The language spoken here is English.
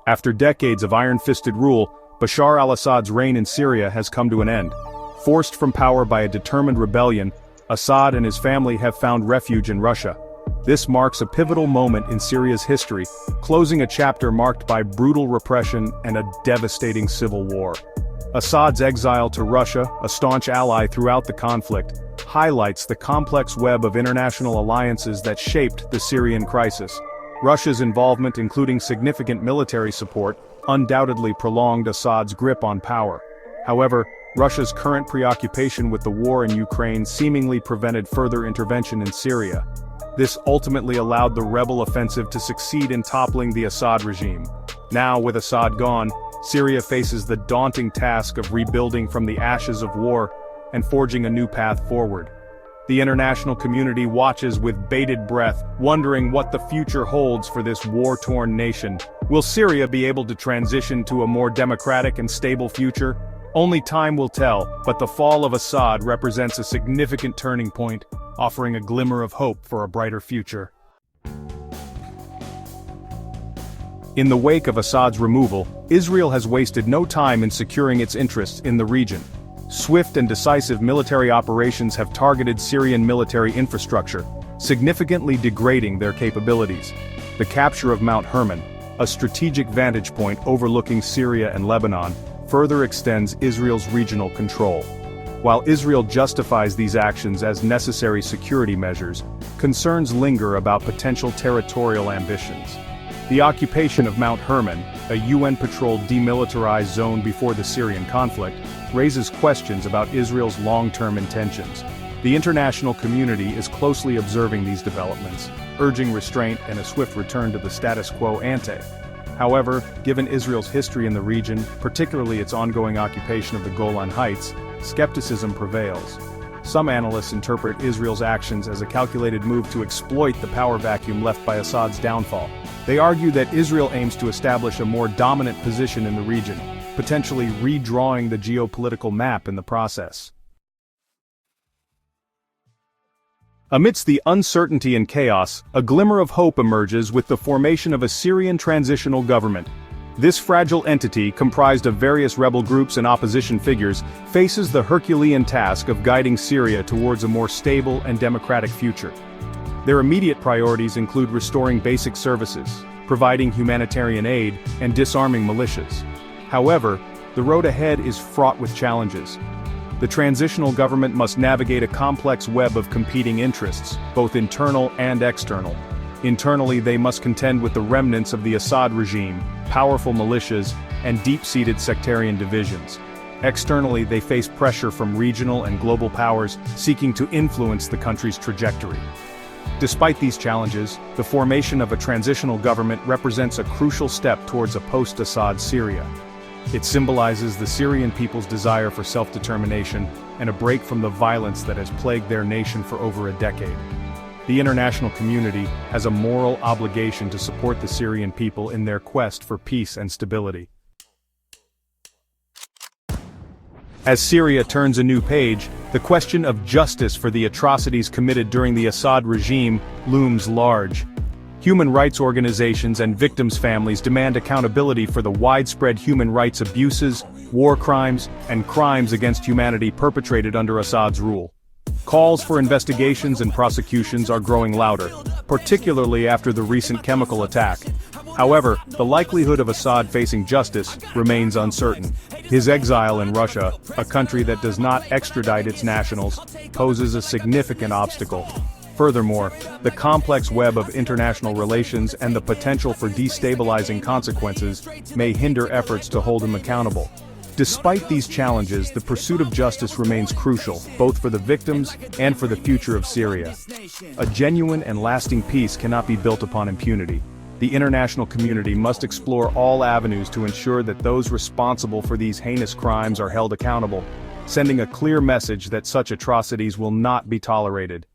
After decades of iron-fisted rule, Bashar al-Assad's reign in Syria has come to an end. Forced from power by a determined rebellion, Assad and his family have found refuge in Russia. This marks a pivotal moment in Syria's history, closing a chapter marked by brutal repression and a devastating civil war. Assad's exile to Russia, a staunch ally throughout the conflict, highlights the complex web of international alliances that shaped the Syrian crisis. Russia's involvement, including significant military support, undoubtedly prolonged Assad's grip on power. However, Russia's current preoccupation with the war in Ukraine seemingly prevented further intervention in Syria. This ultimately allowed the rebel offensive to succeed in toppling the Assad regime. Now, with Assad gone, Syria faces the daunting task of rebuilding from the ashes of war and forging a new path forward. The international community watches with bated breath, wondering what the future holds for this war-torn nation. Will Syria be able to transition to a more democratic and stable future? Only time will tell, but the fall of Assad represents a significant turning point, offering a glimmer of hope for a brighter future. In the wake of Assad's removal, Israel has wasted no time in securing its interests in the region. Swift and decisive military operations have targeted Syrian military infrastructure, significantly degrading their capabilities. The capture of Mount Hermon, a strategic vantage point overlooking Syria and Lebanon, further extends Israel's regional control. While Israel justifies these actions as necessary security measures, concerns linger about potential territorial ambitions. The occupation of Mount Hermon, a UN-patrolled demilitarized zone before the Syrian conflict, raises questions about Israel's long-term intentions. The international community is closely observing these developments, urging restraint and a swift return to the status quo ante. However, given Israel's history in the region, particularly its ongoing occupation of the Golan Heights, skepticism prevails. Some analysts interpret Israel's actions as a calculated move to exploit the power vacuum left by Assad's downfall. They argue that Israel aims to establish a more dominant position in the region, potentially redrawing the geopolitical map in the process. Amidst the uncertainty and chaos, a glimmer of hope emerges with the formation of a Syrian transitional government. This fragile entity, comprised of various rebel groups and opposition figures, faces the Herculean task of guiding Syria towards a more stable and democratic future. Their immediate priorities include restoring basic services, providing humanitarian aid, and disarming militias. However, the road ahead is fraught with challenges. The transitional government must navigate a complex web of competing interests, both internal and external. Internally, they must contend with the remnants of the Assad regime, powerful militias, and deep-seated sectarian divisions. Externally, they face pressure from regional and global powers seeking to influence the country's trajectory. Despite these challenges, the formation of a transitional government represents a crucial step towards a post-Assad Syria. It symbolizes the Syrian people's desire for self-determination and a break from the violence that has plagued their nation for over a decade. The international community has a moral obligation to support the Syrian people in their quest for peace and stability. As Syria turns a new page, the question of justice for the atrocities committed during the Assad regime looms large. Human rights organizations and victims' families demand accountability for the widespread human rights abuses, war crimes, and crimes against humanity perpetrated under Assad's rule. Calls for investigations and prosecutions are growing louder, particularly after the recent chemical attack. However, the likelihood of Assad facing justice remains uncertain. His exile in Russia, a country that does not extradite its nationals, poses a significant obstacle. Furthermore, the complex web of international relations and the potential for destabilizing consequences may hinder efforts to hold him accountable. Despite these challenges, the pursuit of justice remains crucial, both for the victims and for the future of Syria. A genuine and lasting peace cannot be built upon impunity. The international community must explore all avenues to ensure that those responsible for these heinous crimes are held accountable, sending a clear message that such atrocities will not be tolerated.